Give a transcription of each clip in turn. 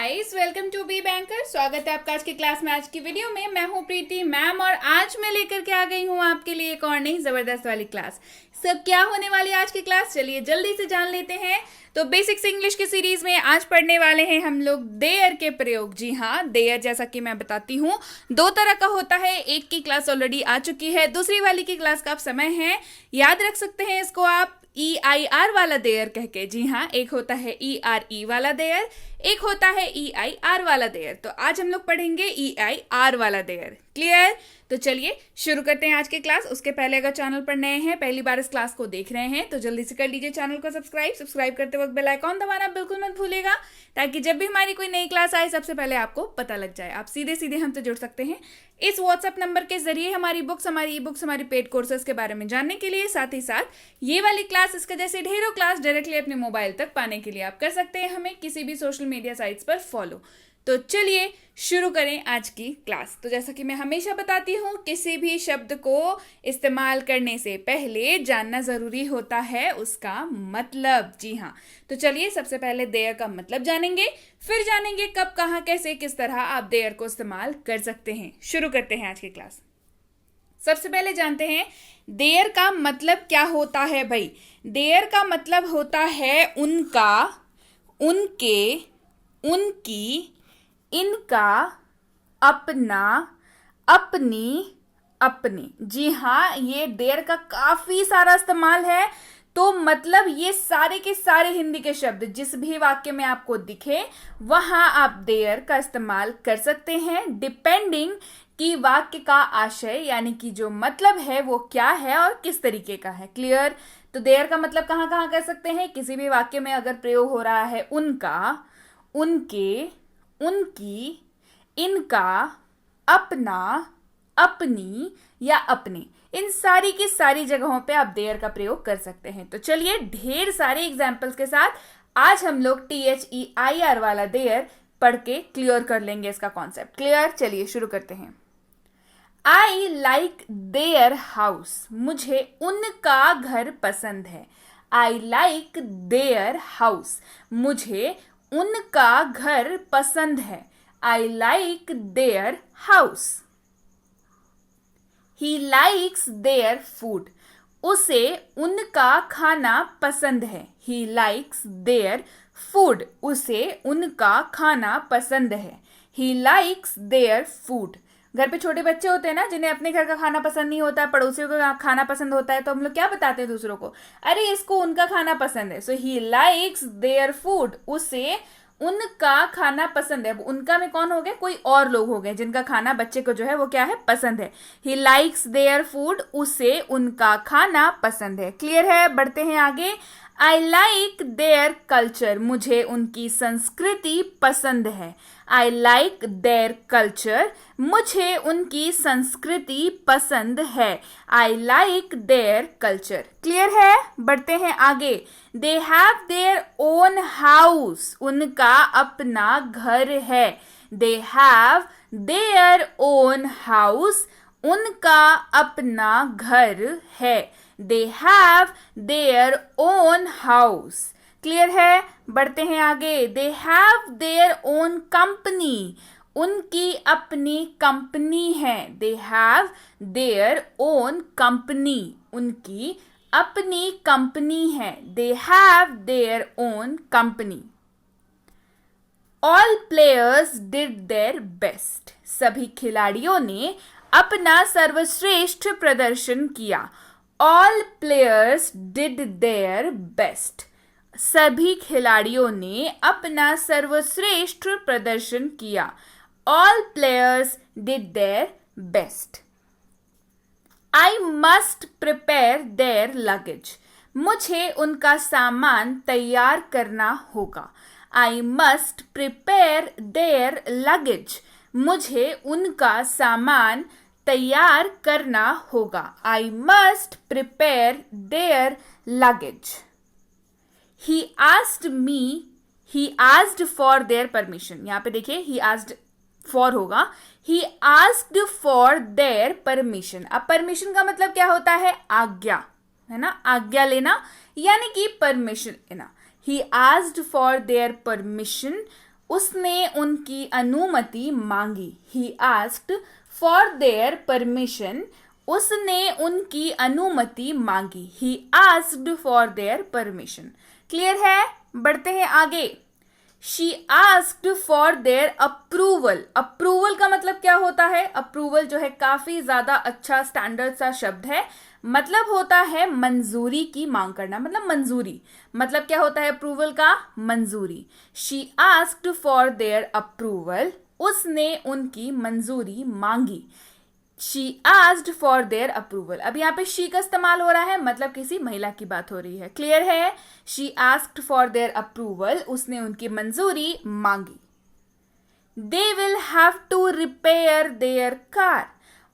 Guys, welcome to B Banker. स्वागत है आपका आज की क्लास में। आज की वीडियो में मैं हूं प्रीति मैम और आज मैं लेकर के आ गई हूं आपके लिए एक और नई जबरदस्त वाली क्लास। सब क्या होने वाली है आज की क्लास, चलिए जल्दी से जान लेते हैं। तो बेसिक्स इंग्लिश की सीरीज में आज पढ़ने वाले हैं हम लोग देयर के प्रयोग। जी हाँ, देयर जैसा कि मैं बताती हूँ दो तरह का होता है। एक की क्लास ऑलरेडी आ चुकी है, दूसरी वाली की क्लास का आप समय है याद रख सकते हैं इसको आप EIR वाला देयर कह के। जी हाँ, एक होता है ERE वाला देयर, एक होता है EIR वाला देयर। तो आज हम लोग पढ़ेंगे EIR वाला देयर। क्लियर? तो चलिए शुरू करते हैं आज की क्लास। उसके पहले अगर चैनल पर नए हैं, पहली बार इस क्लास को देख रहे हैं, तो जल्दी से कर लीजिए चैनल को सब्सक्राइब करते वक्त बेल आइकॉन दबाना बिल्कुल मत भूलिएगा, ताकि जब भी हमारी कोई नई क्लास आए सबसे पहले आपको पता लग जाए। आप सीधे सीधे हमसे जुड़ सकते हैं इस व्हाट्सएप नंबर के जरिए हमारी बुक्स, हमारी ई बुक्स, हमारी पेड कोर्सेज के बारे में जानने के लिए। साथ ही साथ ये वाली क्लास, इसके जैसे ढेरों क्लास डायरेक्टली अपने मोबाइल तक पाने के लिए आप कर सकते हैं हमें किसी भी सोशल मीडिया साइट्स पर फॉलो। तो चलिए शुरू करें आज की क्लास। तो जैसा कि मैं हमेशा बताती हूँ, किसी भी शब्द को इस्तेमाल करने से पहले जानना जरूरी होता है उसका मतलब। जी हाँ, तो चलिए सबसे पहले देयर का मतलब जानेंगे, फिर जानेंगे कब, कहाँ, कैसे, किस तरह आप देयर को इस्तेमाल कर सकते हैं। शुरू करते हैं आज की क्लास। सबसे पहले जानते हैं देयर का मतलब क्या होता है। भाई, देयर का मतलब होता है उनका, उनके, उनकी, इनका, अपना, अपनी, अपने। जी हाँ, ये देयर का काफी सारा इस्तेमाल है। तो मतलब ये सारे के सारे हिंदी के शब्द जिस भी वाक्य में आपको दिखे वहां आप देयर का इस्तेमाल कर सकते हैं, डिपेंडिंग कि वाक्य का आशय यानी कि जो मतलब है वो क्या है और किस तरीके का है। क्लियर? तो देयर का मतलब कहाँ कहाँ कर सकते हैं? किसी भी वाक्य में अगर प्रयोग हो रहा है उनका, उनके, उनकी, इनका, अपना, अपनी या अपने, इन सारी की सारी जगहों पे आप देयर का प्रयोग कर सकते हैं। तो चलिए ढेर सारे एग्जाम्पल्स के साथ आज हम लोग THEIR वाला देयर पढ़ के क्लियर कर लेंगे इसका कॉन्सेप्ट। क्लियर? चलिए शुरू करते हैं। आई लाइक देयर हाउस, मुझे उनका घर पसंद है। आई लाइक देयर हाउस, मुझे उनका घर पसंद है। I like their house. He likes their food, उसे उनका खाना पसंद है। ही लाइक्स देयर फूड, उसे उनका खाना पसंद है। He likes their food. घर पे छोटे बच्चे होते हैं ना, जिन्हें अपने घर का खाना पसंद नहीं होता है, पड़ोसियों का खाना पसंद होता है, तो हम लोग क्या बताते हैं दूसरों को? अरे इसको उनका खाना पसंद है। सो ही लाइक्स देयर फूड, उसे उनका खाना पसंद है। उनका में कौन हो गए? कोई और लोग हो गए जिनका खाना बच्चे को जो है वो क्या है? पसंद है। ही लाइक्स देयर फूड, उसे उनका खाना पसंद है। क्लियर है? बढ़ते हैं आगे। आई लाइक देयर कल्चर, मुझे उनकी संस्कृति पसंद है। आई लाइक देयर कल्चर, मुझे उनकी संस्कृति पसंद है। I like their culture. Clear है? बढ़ते हैं आगे। They have their own house, उनका अपना घर है। They have their own house, उनका अपना घर है। They have their own house. Clear है? बढ़ते हैं आगे। They have their own company, उनकी अपनी कंपनी है। They have their own company, उनकी अपनी कंपनी है। They have their own company. All players did their best, सभी खिलाड़ियों ने अपना सर्वश्रेष्ठ प्रदर्शन किया। All players did their best, सभी खिलाड़ियों ने अपना सर्वश्रेष्ठ प्रदर्शन किया। All players did their best. I must prepare their luggage, मुझे उनका सामान तैयार करना होगा। I must prepare their luggage, मुझे उनका सामान तैयार करना होगा। I must prepare their luggage. He asked me, he asked for their permission. यहां पे देखिए ही आस्क्ड फॉर होगा, he asked for their permission. अब परमिशन का मतलब क्या होता है? आज्ञा, है ना? आज्ञा लेना यानी कि परमिशन लेना। He asked for their permission, उसने उनकी अनुमति मांगी। He asked for their permission. उसने उनकी अनुमति मांगी। He asked for their permission. Clear है? बढ़ते हैं आगे। She asked for their approval. Approval का मतलब क्या होता है? Approval जो है काफी ज्यादा अच्छा स्टैंडर्ड सा शब्द है। मतलब होता है मंजूरी की मांग करना, मतलब मंजूरी। मतलब क्या होता है अप्रूवल का? मंजूरी। She asked for their approval. उसने उनकी मंजूरी मांगी। She asked for their approval. अब यहाँ पे she का इस्तेमाल हो रहा है, मतलब किसी महिला की बात हो रही है। क्लियर है? She asked for their approval. उसने उनकी मंजूरी मांगी। They will have to repair their car.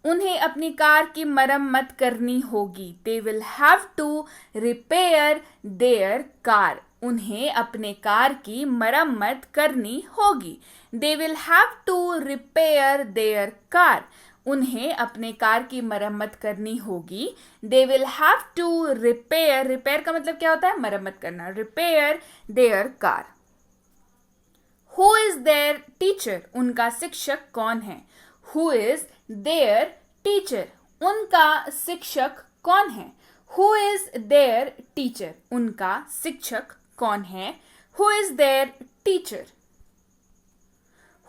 उन्हें अपनी कार की मरम्मत करनी होगी। They will have to repair their car. उन्हें अपने कार की मरम्मत करनी होगी। They will have to repair their car. उन्हें अपने कार की मरम्मत करनी होगी। They will have to repair. Repair का मतलब क्या होता है? मरम्मत करना। Repair their car. Who is their teacher? उनका शिक्षक कौन है? Who is their teacher? उनका शिक्षक कौन है? Who is their teacher? उनका शिक्षक कौन है? Who is their teacher?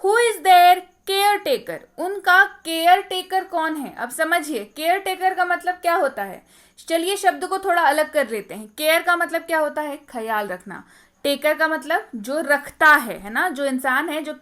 Who is their caretaker? उनका केयर टेकर कौन है? अब समझिए, केयर टेकर का मतलब क्या होता है। चलिए शब्द को थोड़ा अलग कर लेते हैं। केयर का मतलब क्या होता है? ख्याल रखना। टेकर का मतलब जो रखता है ना, जो इंसान है जो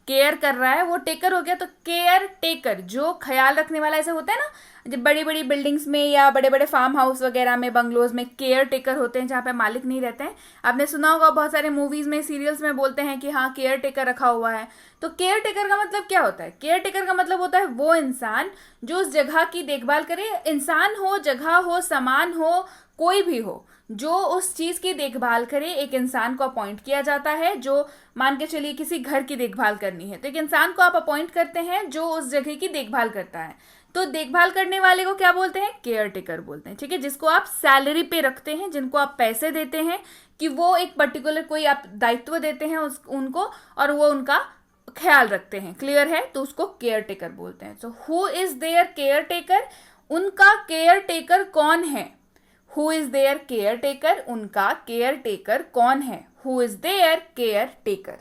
केयर कर रहा है वो टेकर हो गया। तो केयर टेकर जो ख्याल रखने वाला, ऐसे होता है ना जब बड़ी बड़ी बिल्डिंग्स में या बड़े बड़े फार्म हाउस वगैरह में, बंगलोज में केयर टेकर होते हैं जहाँ पे मालिक नहीं रहते हैं। आपने सुना होगा बहुत सारे मूवीज में, सीरियल्स में बोलते हैं कि हाँ केयर टेकर रखा हुआ है। तो केयर टेकर का मतलब क्या होता है? केयर टेकर का मतलब होता है वो इंसान जो उस जगह की देखभाल करे। इंसान हो, जगह हो, सामान हो, कोई भी हो, जो उस चीज की देखभाल करे। एक इंसान को अपॉइंट किया जाता है जो, मान के चलिए किसी घर की देखभाल करनी है तो एक इंसान को आप अपॉइंट करते हैं जो उस जगह की देखभाल करता है। तो देखभाल करने वाले को क्या बोलते हैं? केयर टेकर बोलते हैं। ठीक है, जिसको आप सैलरी पे रखते हैं, जिनको आप पैसे देते हैं कि वो एक पर्टिकुलर कोई आप दायित्व देते हैं उनको, और वो उनका ख्याल रखते हैं। क्लियर है? तो उसको केयर टेकर बोलते हैं। So who is their caretaker? उनका केयर टेकर कौन है? Who is their caretaker? उनका caretaker कौन है? Who is their caretaker?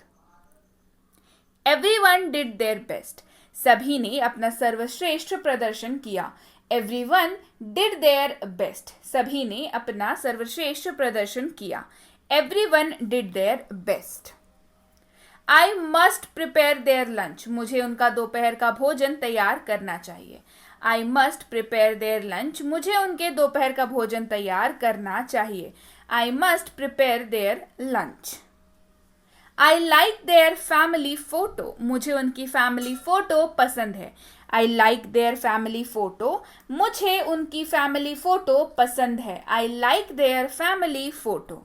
Everyone did their best. सभी ने अपना सर्वश्रेष्ठ प्रदर्शन किया। Everyone did their best. सभी ने अपना सर्वश्रेष्ठ प्रदर्शन किया। Everyone did their best. I must prepare their lunch. मुझे उनका दोपहर का भोजन तैयार करना चाहिए। I must prepare their lunch. मुझे उनके दोपहर का भोजन तैयार करना चाहिए। I must prepare their lunch. I like their family photo. मुझे उनकी फैमिली फोटो पसंद है। I like their family photo. मुझे उनकी फैमिली फोटो पसंद है। I like their family photo.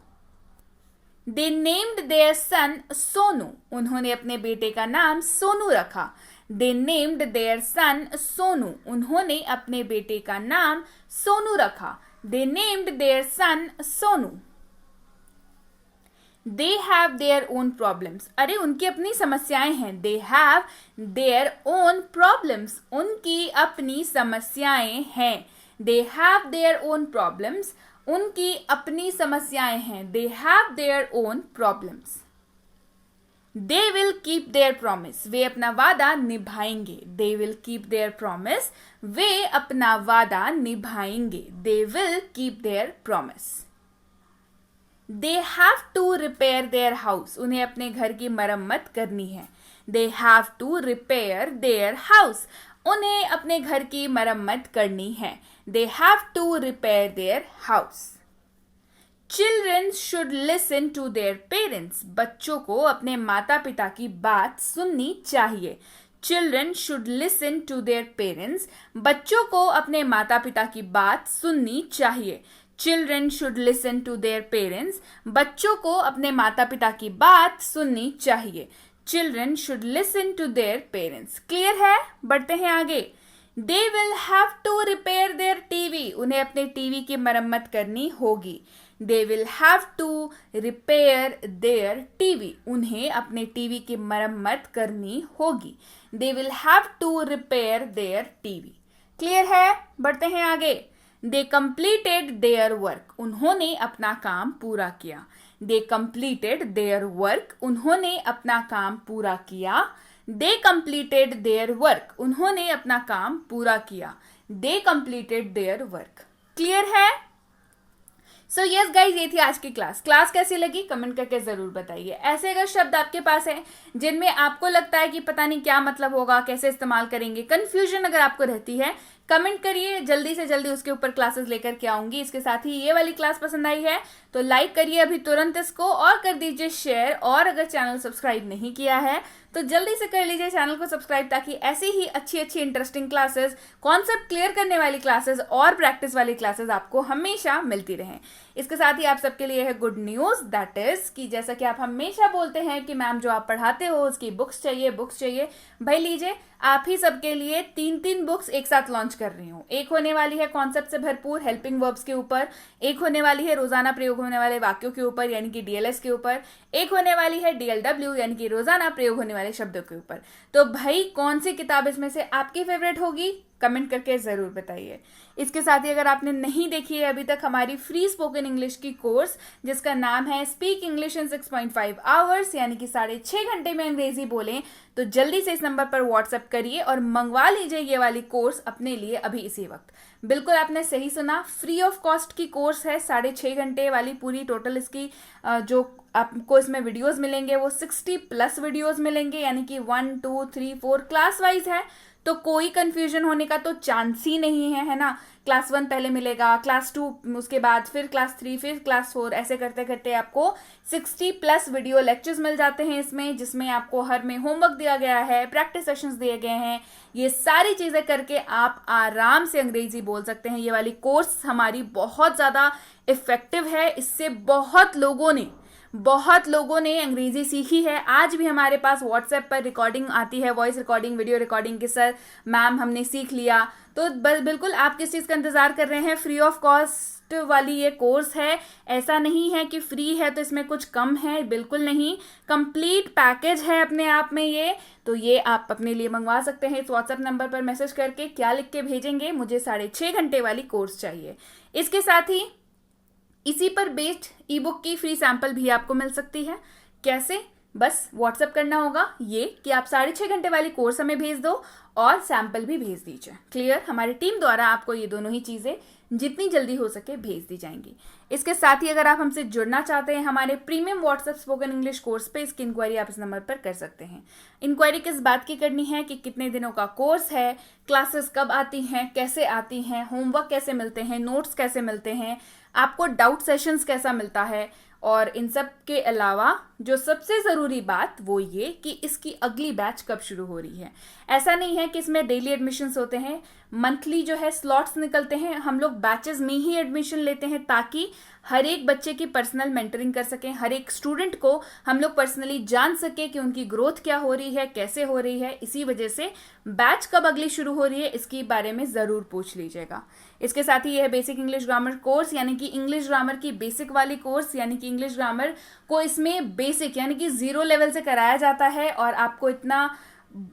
They named their son Sonu. उन्होंने अपने बेटे का नाम सोनू रखा। They named their son Sonu. उन्होंने अपने बेटे का नाम सोनू रखा। They named their son Sonu. They have their own problems. अरे उनकी अपनी समस्याएं हैं। They have their own problems. उनकी अपनी समस्याएं हैं। They have their own problems. उनकी अपनी समस्याएं हैं। They have their own problems. They will keep their promise. वे अपना वादा निभाएंगे। They will keep their promise. वे अपना वादा निभाएंगे। They will keep their promise. They have to repair their house. उन्हें अपने घर की मरम्मत करनी है। They have to repair their house. उन्हें अपने घर की मरम्मत करनी है। They have to repair their house. Children should listen to their parents. बच्चों को अपने माता पिता की बात सुननी चाहिए। Children should listen to their parents. बच्चों को अपने माता पिता की बात सुननी चाहिए। Children should listen to their parents. बच्चों को अपने माता पिता की बात सुननी चाहिए। Children should listen to their parents. Clear है? बढ़ते हैं आगे। They will have to repair their TV. उन्हें अपने टीवी की मरम्मत करनी होगी। They will have to repair their TV, उन्हें अपने टीवी की मरम्मत करनी होगी। They will have to repair their TV. Clear है? बढ़ते हैं आगे। दे कंप्लीटेड देयर वर्क, उन्होंने अपना काम पूरा किया। दे कंप्लीटेड देयर वर्क, उन्होंने अपना काम पूरा किया। दे कंप्लीटेड देयर वर्क, उन्होंने अपना काम पूरा किया। They completed their work. Clear है? सो यस गाइज, ये थी आज की क्लास कैसी लगी कमेंट करके जरूर बताइए। ऐसे अगर शब्द आपके पास हैं जिनमें आपको लगता है कि पता नहीं क्या मतलब होगा, कैसे इस्तेमाल करेंगे, कंफ्यूजन अगर आपको रहती है, कमेंट करिए, जल्दी से जल्दी उसके ऊपर क्लासेस लेकर के आऊंगी। इसके साथ ही ये वाली क्लास पसंद आई है तो लाइक करिए अभी तुरंत इसको, और कर दीजिए शेयर। और अगर चैनल सब्सक्राइब नहीं किया है तो जल्दी से कर लीजिए चैनल को सब्सक्राइब, ताकि ऐसी ही अच्छी अच्छी इंटरेस्टिंग क्लासेस, कॉन्सेप्ट क्लियर करने वाली क्लासेस और प्रैक्टिस वाली क्लासेस आपको हमेशा मिलती रहें। इसके साथ ही आप सबके लिए है गुड न्यूज, दैट इज कि जैसा कि आप हमेशा बोलते हैं कि मैम जो आप पढ़ाते हो उसकी बुक्स चाहिए, भाई लीजिए आप ही सबके लिए 3 बुक्स एक साथ लॉन्च कर रही हूँ। एक होने वाली है कॉन्सेप्ट से भरपूर हेल्पिंग वर्ब्स के ऊपर, एक होने वाली है रोजाना प्रयोग होने वाले वाक्यों के ऊपर यानी कि डीएलएस के ऊपर, एक होने वाली है डीएलडब्ल्यू यानी कि रोजाना प्रयोग होने वाले शब्दों के ऊपर। तो भाई कौन सी किताब इसमें से आपकी फेवरेट होगी कमेंट करके जरूर बताइए। इसके साथ ही अगर आपने नहीं देखी है अभी तक हमारी फ्री स्पोकन इंग्लिश की कोर्स जिसका नाम है स्पीक इंग्लिश इन 6.5 आवर्स यानी कि 6.5 घंटे में अंग्रेजी बोलें, तो जल्दी से इस नंबर पर व्हाट्सएप करिए और मंगवा लीजिए ये वाली कोर्स अपने लिए अभी इसी वक्त। बिल्कुल आपने सही सुना, फ्री ऑफ कॉस्ट की कोर्स है। 6.5 घंटे वाली पूरी टोटल इसकी जो आपको इसमें वीडियोस मिलेंगे वो 60+ वीडियोस मिलेंगे, यानी कि 1 2 3 4 क्लास वाइज है, तो कोई कंफ्यूजन होने का तो चांस ही नहीं है ना। क्लास 1 पहले मिलेगा, क्लास 2 उसके बाद, फिर क्लास 3, फिर क्लास 4, ऐसे करते करते आपको 60+ वीडियो लेक्चर्स मिल जाते हैं इसमें, जिसमें आपको हर में होमवर्क दिया गया है, प्रैक्टिस सेशंस दिए गए हैं। ये सारी चीजें करके आप आराम से अंग्रेजी बोल सकते हैं। ये वाली कोर्स हमारी बहुत ज्यादा इफेक्टिव है, इससे बहुत लोगों ने अंग्रेजी सीखी है। आज भी हमारे पास व्हाट्सएप पर रिकॉर्डिंग आती है, वॉइस रिकॉर्डिंग, वीडियो रिकॉर्डिंग के सर मैम हमने सीख लिया। तो बिल्कुल आप किस चीज़ का इंतजार कर रहे हैं? फ्री ऑफ कॉस्ट वाली ये कोर्स है। ऐसा नहीं है कि फ्री है तो इसमें कुछ कम है, बिल्कुल नहीं, कंप्लीट पैकेज है अपने आप में ये। तो ये आप अपने लिए मंगवा सकते हैं इस व्हाट्सएप नंबर पर मैसेज करके। क्या लिख के भेजेंगे? मुझे 6.5 घंटे वाली कोर्स चाहिए। इसके साथ ही इसी पर बेस्ड ई बुक की फ्री सैंपल भी आपको मिल सकती है। कैसे? बस व्हाट्सएप करना होगा ये कि आप 6.5 घंटे वाली कोर्स हमें भेज दो और सैंपल भी भेज दीजिए। क्लियर? हमारी टीम द्वारा आपको ये दोनों ही चीजें जितनी जल्दी हो सके भेज दी जाएंगी। इसके साथ ही अगर आप हमसे जुड़ना चाहते हैं हमारे premium WhatsApp spoken English course पे, इसकी इंक्वायरी आप इस नंबर पर कर सकते हैं। इंक्वायरी किस बात की करनी है कि कितने दिनों का कोर्स है, क्लासेस कब आती हैं, कैसे आती हैं, होमवर्क कैसे मिलते हैं, नोट्स कैसे मिलते हैं, आपको डाउट सेशंस कैसा मिलता है, और इन सब के अलावा जो सबसे ज़रूरी बात वो ये कि इसकी अगली बैच कब शुरू हो रही है। ऐसा नहीं है कि इसमें डेली एडमिशन्स होते हैं, मंथली जो है स्लॉट्स निकलते हैं, हम लोग बैचेस में ही एडमिशन लेते हैं ताकि हर एक बच्चे की पर्सनल मेंटरिंग कर सकें, हर एक स्टूडेंट को हम लोग पर्सनली जान सके कि उनकी ग्रोथ क्या हो रही है, कैसे हो रही है। इसी वजह से बैच कब अगली शुरू हो रही है इसके बारे में ज़रूर पूछ लीजिएगा। इसके साथ ही यह बेसिक इंग्लिश ग्रामर कोर्स यानी कि इंग्लिश ग्रामर की बेसिक वाली कोर्स, यानी कि इंग्लिश ग्रामर को इसमें बेसिक यानी कि 0 लेवल से कराया जाता है और आपको इतना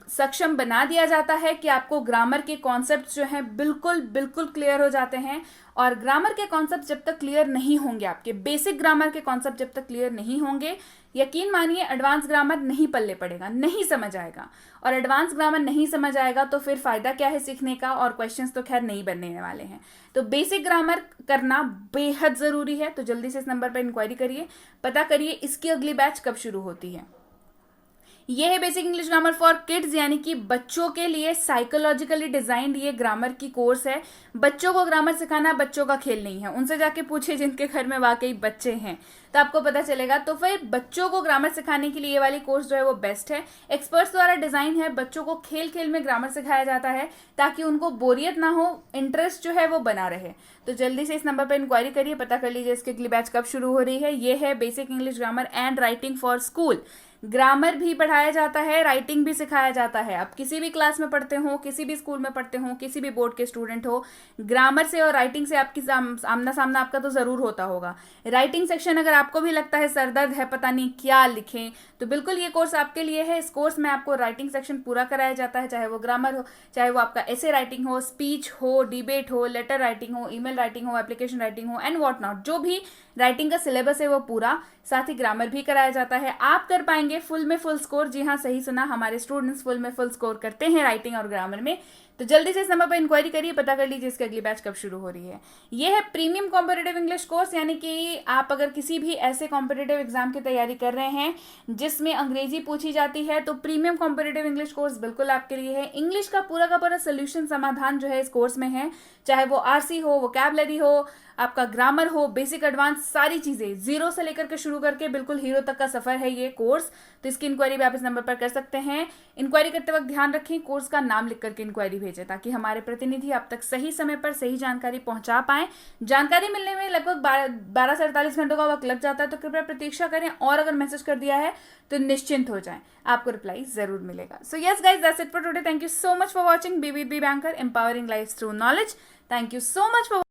सक्षम बना दिया जाता है कि आपको ग्रामर के कॉन्सेप्ट जो हैं बिल्कुल क्लियर हो जाते हैं। और ग्रामर के कॉन्सेप्ट जब तक क्लियर नहीं होंगे, आपके बेसिक ग्रामर के कॉन्सेप्ट जब तक क्लियर नहीं होंगे, यकीन मानिए एडवांस ग्रामर नहीं पल्ले पड़ेगा, नहीं समझ आएगा। और एडवांस ग्रामर नहीं समझ आएगा तो फिर फायदा क्या है सीखने का, और क्वेश्चंस तो खैर नहीं बनने वाले हैं। तो बेसिक ग्रामर करना बेहद जरूरी है। तो जल्दी से इस नंबर पर इंक्वायरी करिए, पता करिए इसकी अगली बैच कब शुरू होती है। यह है basic English grammar for kids, यानी कि बच्चों के लिए साइकोलॉजिकली डिजाइंड ये ग्रामर की कोर्स है। बच्चों को ग्रामर सिखाना बच्चों का खेल नहीं है। उनसे जाके पूछे जिनके घर में वाकई बच्चे हैं तो आपको पता चलेगा। तो फिर बच्चों को ग्रामर सिखाने के लिए ये वाली कोर्स जो है वो बेस्ट है। एक्सपर्ट्स द्वारा डिजाइन है, बच्चों को खेल खेल में ग्रामर सिखाया जाता है ताकि उनको बोरियत ना हो, इंटरेस्ट जो है वो बना रहे। तो जल्दी से इस नंबर पर इंक्वायरी करिए, पता कर लीजिए इसकी अगली बैच कब शुरू हो रही है। ये है basic English grammar and writing for school. Grammar भी पढ़ाया जाता है, राइटिंग भी सिखाया जाता है। आप किसी भी क्लास में पढ़ते हो, किसी भी स्कूल में पढ़ते हो, किसी भी बोर्ड के स्टूडेंट हो, ग्रामर से और राइटिंग से आपकी आमना सामना आपका तो जरूर होता होगा। राइटिंग सेक्शन अगर आपको भी लगता है सरदर्द है, पता नहीं क्या लिखें, तो बिल्कुल ये कोर्स आपके लिए है। इस कोर्स में आपको राइटिंग सेक्शन पूरा कराया जाता है, चाहे वो ग्रामर हो, चाहे वो आपका ऐसे राइटिंग हो, स्पीच हो, डिबेट हो, लेटर राइटिंग हो, ईमेल राइटिंग हो, एप्लीकेशन राइटिंग हो एंड व्हाट नॉट। जो भी राइटिंग का सिलेबस है वो पूरा, साथ ही ग्रामर भी कराया जाता है। आप कर पाएंगे फुल में फुल स्कोर। जी हाँ, सही सुना, हमारे स्टूडेंट्स फुल में फुल स्कोर करते हैं राइटिंग और ग्रामर में। तो जल्दी से इस नंबर पर इंक्वायरी करिए, पता कर लीजिए इसकी अगली बैच कब शुरू हो रही है। ये है प्रीमियम कॉम्पिटिटिव इंग्लिश कोर्स, यानी कि आप अगर किसी भी ऐसे कॉम्पिटिटिव एग्जाम की तैयारी कर रहे हैं जिसमें अंग्रेजी पूछी जाती है, तो प्रीमियम कॉम्पिटिटिव इंग्लिश कोर्स बिल्कुल आपके लिए है। इंग्लिश का पूरा सोल्यूशन समाधान जो है इस कोर्स में है, चाहे वो आरसी हो, वोकैबुलरी हो, आपका ग्रामर हो, बेसिक एडवांस, सारी चीजें जीरो से लेकर के शुरू करके बिल्कुल हीरो तक का सफर है ये कोर्स। तो इसकी इंक्वायरी भी आप इस नंबर पर कर सकते हैं। इंक्वायरी करते वक्त ध्यान रखें कोर्स का नाम लिख करके इंक्वायरी भेजें, ताकि हमारे प्रतिनिधि आप तक सही समय पर सही जानकारी पहुंचा पाए। जानकारी मिलने में लगभग 12 से 48 घंटों का वक्त लग जाता है, तो कृपया प्रतीक्षा करें, और अगर मैसेज कर दिया है तो निश्चिंत हो जाएं, आपको रिप्लाई जरूर मिलेगा। So yes guys, that's it for today. Thank you so much for watching be with B Banker, empowering life through knowledge. Thank you so much for